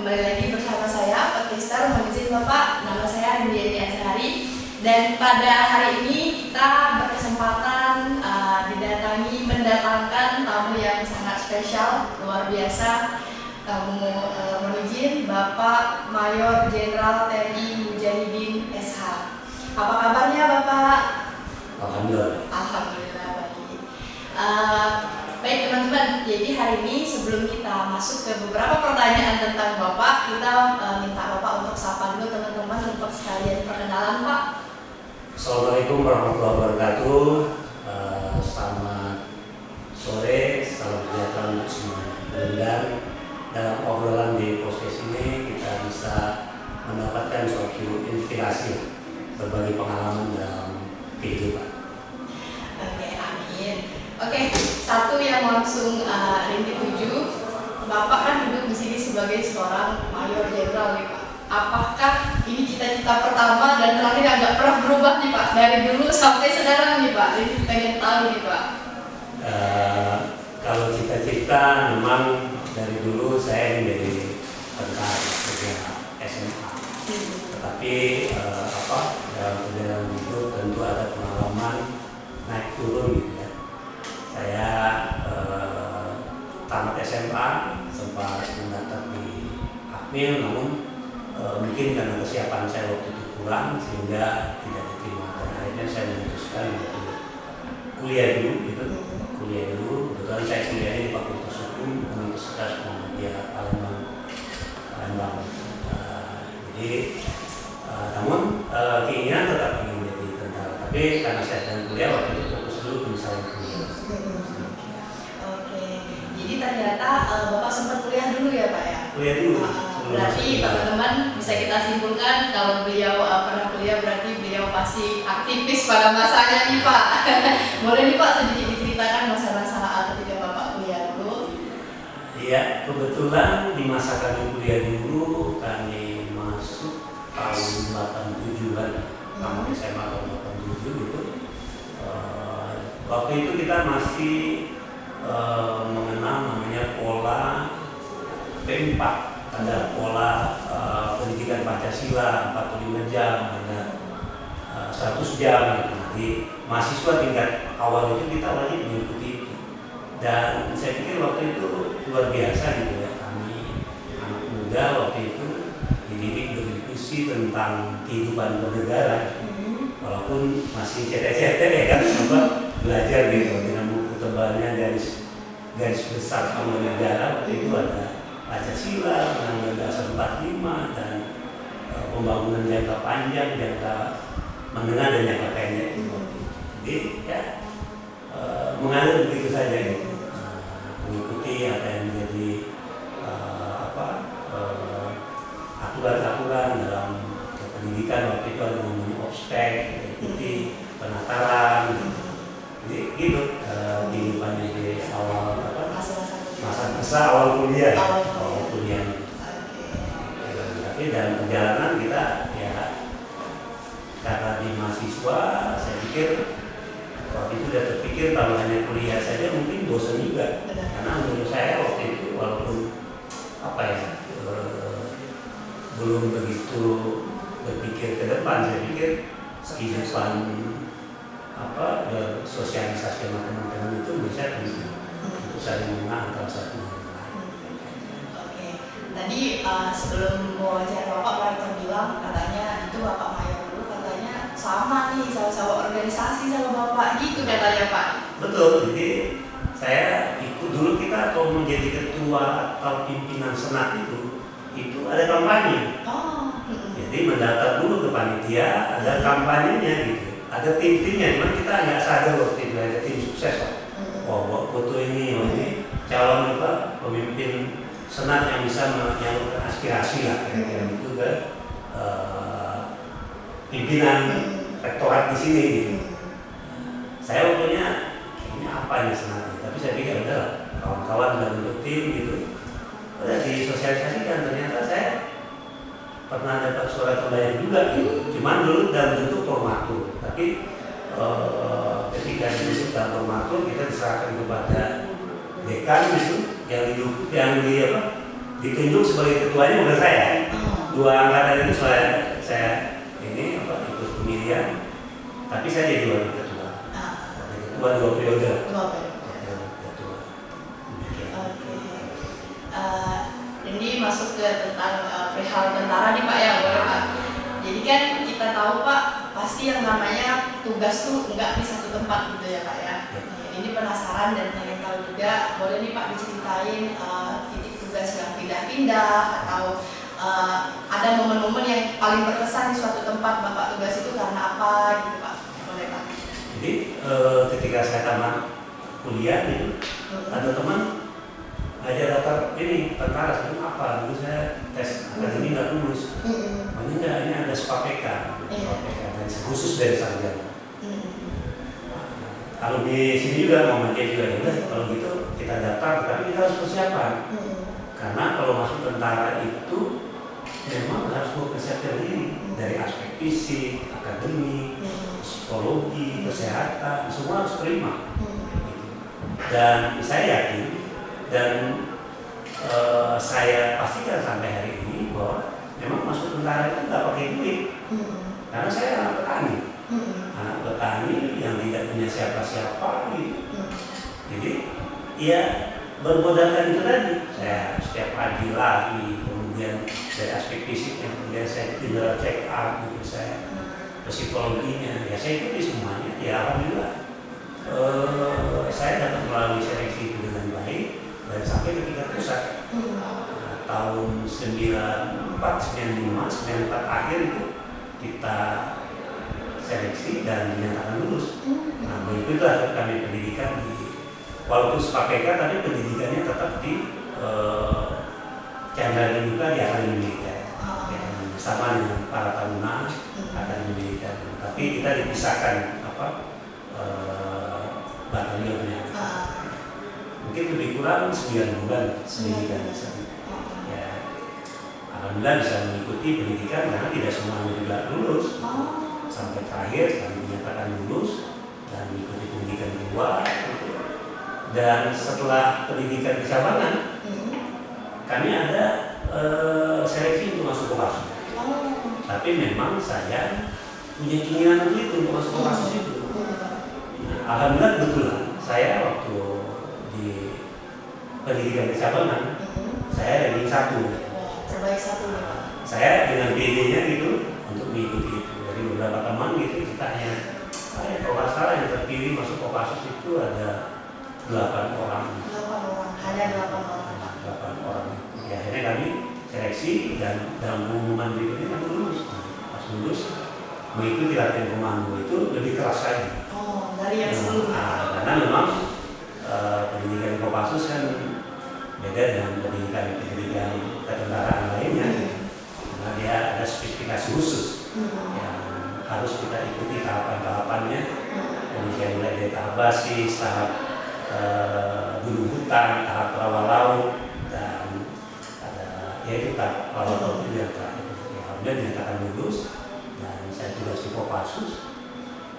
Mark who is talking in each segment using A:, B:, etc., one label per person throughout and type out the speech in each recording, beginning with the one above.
A: kembali lagi bersama saya, Podcaster. Mohon izin Bapak, nama saya Indiani Azhari. Dan pada hari ini kita berkesempatan mendatangkan tamu yang sangat spesial, luar biasa. Mohon izin Bapak Mayor Jenderal TNI Mujahidin SH. Apa kabarnya Bapak?
B: Alhamdulillah.
A: Alhamdulillah baik. Baik teman-teman, jadi hari ini sebelum kita masuk ke beberapa pertanyaan tentang Bapak, kita minta Bapak untuk sapa dulu teman-teman untuk sekalian perkenalan Pak.
B: Assalamualaikum warahmatullahi wabarakatuh. Selamat sore, salam sejahtera untuk semuanya. Dan dalam obrolan di podcast ini kita bisa mendapatkan suatu inspirasi, berbagi pengalaman dalam kehidupan.
A: Oke, amin. Oke, satu yang langsung rintik tuju, Bapak kan duduk di sini sebagai seorang Mayor Jenderal nih Pak. Apakah ini cita-cita pertama dan terakhir agak pernah berubah nih Pak dari dulu sampai sekarang nih Pak? Ini pengen tahu nih Pak.
B: Kalau cita-cita memang dari dulu saya menjadi tentara sejak SMA. Tetapi dalam perjalanan hidup tentu ada pengalaman naik turun gitu ya. Saya tamat SMA sempat mendaftar di Akmil, namun mungkin karena kesiapan saya waktu itu kurang sehingga tidak diterima, dan akhirnya saya memutuskan untuk kuliah dulu gitu. Kebetulan saya kuliahnya di Fakultas Hukum Universitas Muhammadiyah Palembang. Jadi namun keinginan tetap ingin jadi tentara, tapi karena saya sedang kuliah waktu itu fokus dulu penyelesaian kuliah.
A: Oke, jadi ternyata Bapak sempat kuliah dulu ya Pak ya?
B: Kuliah dulu.
A: Berarti teman-teman bisa kita simpulkan kalau beliau pernah kuliah berarti beliau pasti aktivis pada masanya nih Pak. Boleh nih Pak sedikit diceritakan masa-masa ketika Bapak kuliah dulu?
B: Iya, kebetulan di masa kami kuliah dulu kami masuk tahun 87-an, tamat SMA tahun 87 gitu. Waktu itu kita masih mengenal namanya pola P4. Ada pola pendidikan Pancasila 45 jam, ada 100 jam. Jadi mahasiswa tingkat awal itu kita wajib mengikuti itu. Dan saya pikir waktu itu luar biasa gitu ya, kami anak muda waktu itu dididik berdiskusi tentang kehidupan bernegara, walaupun masih cetek-cetek ya kan, belajar gitu dengan buku tebalnya garis besar sama negara. Waktu itu ada Pancasila, Undang-Undang Dasar 45, dan pembangunan jangka panjang, jangka menengah, dan jangka pendek. Jadi ya mengalir begitu saja gitu. Mengikuti apa yang menjadi aturan-aturan dalam pendidikan. Waktu itu ada namanya ospek, ikuti penataran gitu. Jadi gitu kehidupannya di awal masa awal kuliah. Tapi dalam perjalanan kita ya, karena di mahasiswa, saya pikir waktu itu sudah terpikir kalau hanya kuliah saja mungkin bosan juga. Karena menurut saya waktu itu walaupun belum begitu berpikir ke depan, saya pikir kehidupan bersosialisasi sama teman-teman itu bisa untuk saling mengenal antara satu dengan lain.
A: Oke, tadi sebelum wawancara Bapak baru bilang katanya itu Bapak Mayor dulu katanya sama nih sama organisasi sama Bapak gitu katanya Pak.
B: Betul, jadi saya ikut dulu. Kita kalau menjadi ketua atau pimpinan senat itu ada kampanye. Jadi mendaftar dulu ke panitia, ada kampanyenya gitu. Ada tim-timnya, cuman kita nggak sadar waktu itu ada tim sukses Pak. Foto ini calon pemimpin senat yang bisa menyalurkan aspirasi lah kira-kira itu ke pimpinan rektorat di sini gitu. Saya waktunya ini apa ini senat, tapi saya pikir udahlah, kawan-kawan sudah bentuk tim gitu, udah disosialisasikan. Ternyata saya pernah dapat suara terbanyak juga gitu. Cuman dulu dalam bentuk formatur, tapi ketika dibentuk dalam formatur kita diserahkan kepada dekan gitu, yang ditunjuk sebagai ketuanya bukan saya. Dua angkatan itu saya ini ikut pemilihan, tapi saya jadi wakil ketua. Ketua 2 periode. Ketua.
A: Ini masuk ke tentang perihal tentara nih Pak ya, boleh Pak. Jadi kan kita tahu Pak, pasti yang namanya tugas tuh nggak di satu tempat gitu ya Pak ya. Ini penasaran dan pengen tahu juga, boleh nih Pak diceritain titik tugas yang pindah-pindah atau ada momen-momen yang paling berkesan di suatu tempat Bapak tugas itu karena apa gitu Pak, boleh Pak?
B: Jadi ketika saya tamat kuliah itu ada teman ngajak daftar ini tentara, sebelum apa? Dulu saya tes akademi nggak lulus. Makanya nggak, ini ada SPAPK dan khusus dari sarjana. Kalau di sini juga mau maju juga ya, kalau gitu kita daftar, tapi kita harus persiapan. Karena kalau masuk tentara itu memang harus mempersiapkan diri dari aspek fisik, akademik, psikologi, kesehatan, semua harus terima. Dan saya yakin dan saya pastikan sampai hari ini bahwa memang masuk tentara itu nggak pakai duit. Karena saya anak petani, anak petani yang tidak punya siapa-siapa gitu. Jadi ya bermodalkan itu tadi. Saya setiap pagi lari, kemudian dari aspek fisiknya, kemudian saya general check up gitu, saya psikologinya, ya saya ikuti semuanya. Ya alhamdulillah saya dapat melalui seleksi itu dengan baik dan sampai ke tingkat pusat. Tahun 94, 95, 94 akhir itu kita seleksi dan dinyatakan lulus. Nah, begitulah kami pendidikan walaupun SPAPK tapi pendidikannya tetap di Chandra Dimuka di Akademi Militer. Sama dengan para taruna Akademi Militer. Tapi kita dipisahkan batalionnya. Mungkin lebih kurang 9 bulan pendidikan di sana. Ya, alhamdulillah bisa mengikuti pendidikan karena tidak semuanya juga lulus. Sampai terakhir kami dinyatakan lulus dan mengikuti pendidikan kedua. Dan setelah pendidikan kecabangan, kami ada seleksi untuk masuk Kopassus. Tapi memang saya punya keinginan untuk masuk Kopassus itu. Nah, alhamdulillah kebetulan saya waktu di pendidikan kecabangan, saya ranking 1.
A: Terbaik 1 ya Pak.
B: Saya dengan PD-nya gitu untuk mengikuti itu. Dari beberapa teman gitu ditanya, kalau nggak salah yang terpilih masuk Kopassus itu ada 8 orang.
A: 8 orang, hanya 8 orang.
B: 8 orang. Ya, akhirnya kami seleksi dan dalam pengumuman berikutnya kami lulus. Pas lulus mengikuti latihan komando itu lebih keras lagi.
A: Dari yang sebelumnya.
B: Karena memang pendidikan Kopassus kan beda dengan pendidikan ketentaraan lainnya. Karena dia ada spesifikasi khusus yang harus kita ikuti tahapan-tahapannya. Kemudian mulai dari tahap basis, tahap gunung hutan, tahap rawa laut, dan ada yaitu tahap rawa laut itu yang terakhir. Ya, kemudian dinyatakan lulus dan saya tugas di Kopassus.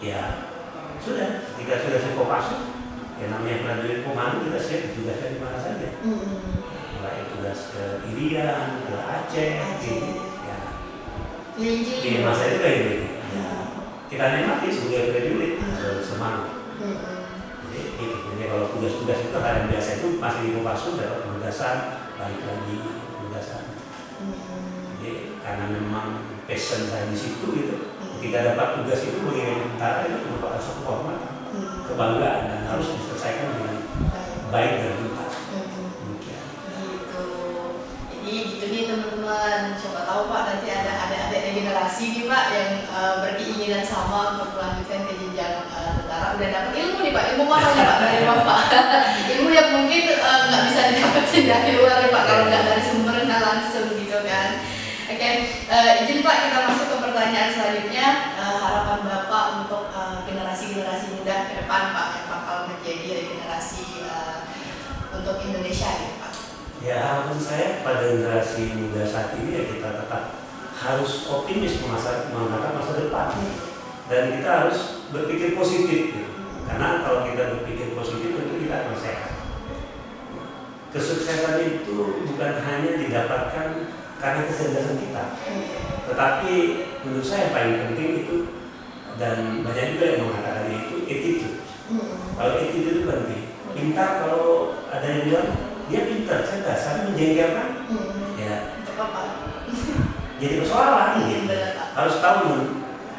B: Ya sudah, ketika sudah di Kopassus, ya namanya prajurit komando kita siap ditugaskan di mana saja. Mulai tugas ke Irian, ke Aceh, gitu. Ya. Di masa itu kayak gitu. Ya. Kita nikmati sebagai prajurit, semangat. Jadi kalau tugas-tugas itu hal yang biasa itu masih di Kopassus dapat penugasan, balik lagi penugasan. Jadi karena memang passion saya di situ gitu, ketika dapat tugas itu bagi tentara itu merupakan suatu kehormatan, kebanggaan dan harus diselesaikan dengan baik dan tuntas.
A: Jadi gitu nih teman-teman, siapa tahu Pak nanti ada adik-adik generasi nih Pak yang berkeinginan sama untuk melanjutkan ke jenjang tentara, udah dapat ilmu nih Pak, ilmu mahal nih Pak dari Bapak. Ilmu yang mungkin nggak bisa didapetin dari luar nih Pak kalau nggak dari sumbernya langsung gitu kan. Oke, izin Pak kita masuk ke pertanyaan selanjutnya. Harapan Bapak untuk generasi-generasi muda ke depan Pak yang bakal menjadi regenerasi untuk Indonesia gitu Pak.
B: Ya, harapan saya pada generasi muda saat ini ya kita tetap harus optimis menghadapi masa depan dan kita harus berpikir positif gitu. Karena kalau kita berpikir positif tentu kita akan sehat. kesuksesan itu bukan hanya didapatkan karena kecerdasan kita, tetapi menurut saya yang paling penting itu, dan banyak juga yang mengatakan itu attitude. Kalau attitude itu penting. Pintar, kalau ada yang bilang dia pintar, cerdas, tapi menjengkelkan, ya jadi persoalan. Harus tahu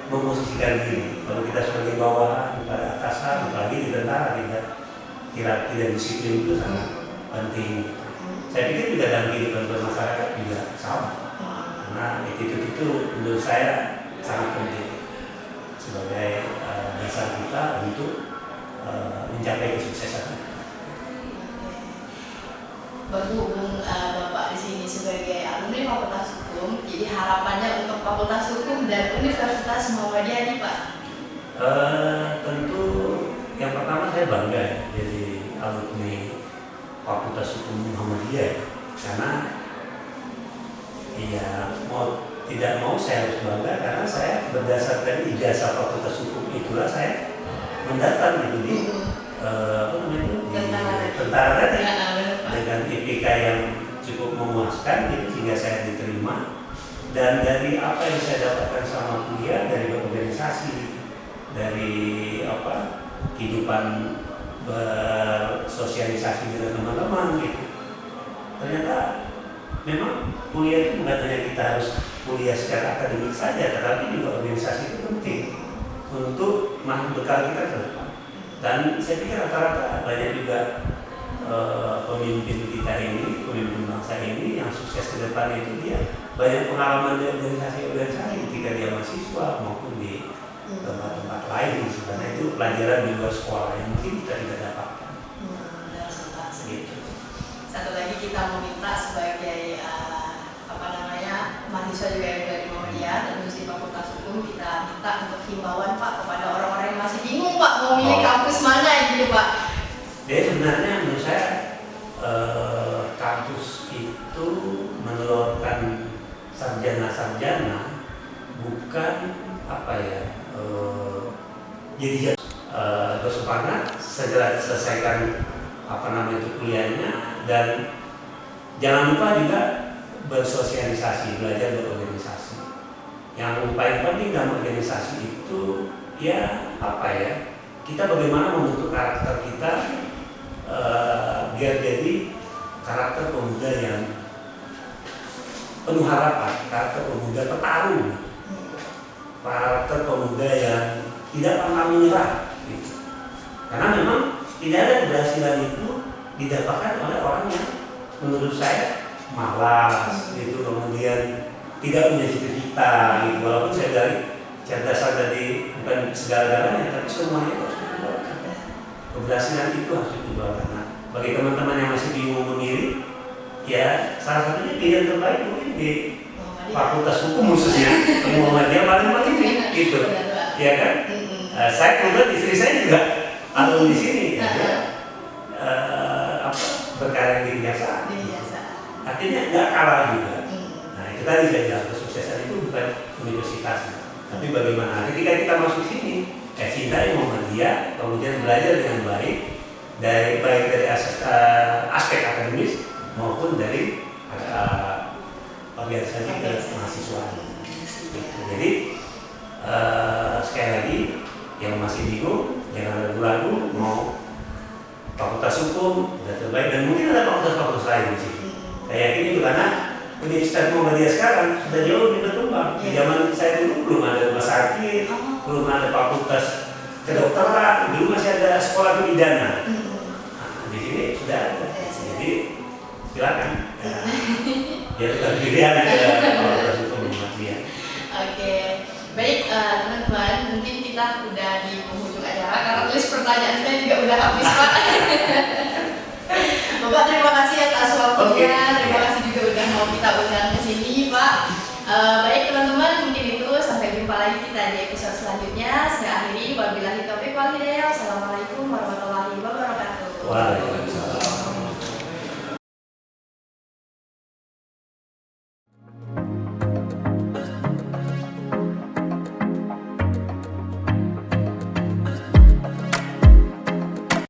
B: memposisikan diri. Kalau kita sebagai bawahan pada atasan, apalagi di tentara, tidak disiplin itu sangat penting. Saya pikir juga dalam kehidupan bermasyarakat juga sama, karena itu menurut saya sangat penting sebagai dasar kita untuk mencapai kesuksesan.
A: Berhubung Bapak di sini sebagai alumni Fakultas Hukum, jadi harapannya untuk Fakultas Hukum dan Universitas Muhammadiyah nih Pak?
B: Tentu yang pertama saya bangga ya, jadi alumni Fakultas Hukum Muhammadiyah, karena ya mau tidak mau saya harus bangga, karena saya berdasarkan ijazah Fakultas Hukum itulah saya mendaftar gitu di tentara tadi dengan IPK yang cukup memuaskan gitu, sehingga saya diterima. Dan dari apa yang saya dapatkan sama kuliah, dari organisasi, dari kehidupan bersosialisasi dengan teman-teman gitu, ternyata memang kuliah itu bukan hanya kita harus kuliah secara akademik saja, tetapi juga organisasi itu penting untuk bekal kita ke depan. Dan saya pikir rata-rata banyak juga pemimpin kita ini, pemimpin bangsa ini yang sukses ke depan itu dia banyak pengalaman di organisasi ketika dia mahasiswa maupun di tempat-tempat lain. Karena itu pelajaran di luar sekolah yang mungkin kita tidak dapatkan.
A: Gitu. Satu lagi kita meminta sebagai mahasiswa juga yang dari Muhammadiyah dan di Fakultas Hukum, kita minta untuk himbauan Pak kepada orang-orang yang masih bingung Pak mau milih kampus mana gitu Pak.
B: Jadi sebenarnya menurut saya kampus itu menelurkan sarjana-sarjana, bukan jadi bersemangat segera selesaikan kuliahnya, dan jangan lupa juga bersosialisasi, belajar berorganisasi. Yang paling penting dalam organisasi itu kita bagaimana membentuk karakter kita biar jadi karakter pemuda yang penuh harapan, karakter pemuda petarung, karakter pemuda yang tidak pernah menyerah gitu. Karena memang tidak ada keberhasilan itu didapatkan oleh orang yang menurut saya malas gitu, kemudian tidak punya cita-cita gitu. Walaupun saya dari cerdasan tadi bukan segala-galanya, tapi semuanya harus diperlukan. Keberhasilan itu harus diperlukan. Nah, bagi teman-teman yang masih bingung memilih, ya salah satunya pilihan terbaik mungkin di Fakultas Hukum khususnya Muhammadiyah paling ini gitu, ya kan? Saya kebetulan istri saya juga alumni di sini, berkarir di kejaksaan. Artinya nggak kalah juga. Nah itu tadi saya bilang, kesuksesan itu bukan universitas, tapi bagaimana ketika kita masuk sini, cintai Muhammadiyah, kemudian belajar dengan baik dari aspek akademis maupun dari organisasi kemahasiswaan. Jadi sekali lagi yang masih bingung jangan ragu-ragu mau Fakultas Hukum sudah terbaik, dan mungkin ada fakultas-fakultas lain di sini. Saya yakin itu karena Universitas Muhammadiyah sekarang sudah jauh lebih berkembang. Di zaman saya dulu belum ada rumah sakit, belum ada fakultas kedokteran, dulu masih ada sekolah pidana. Nah, di sini sudah ada. Jadi silakan. Biar kita pilihan ke Fakultas Hukum Muhammadiyah.
A: Oke, baik teman-teman, mungkin kita udah di penghujung acara karena list pertanyaan saya juga udah habis Pak. Bapak terima kasih atas waktunya, terima kasih juga udah mau kita undang ke sini Pak. Baik teman-teman, mungkin itu, sampai jumpa lagi kita di episode selanjutnya. Saya akhiri, wabillahi taufiq wal hidayah. Wassalamualaikum warahmatullahi wabarakatuh.
B: Waalaikumsalam.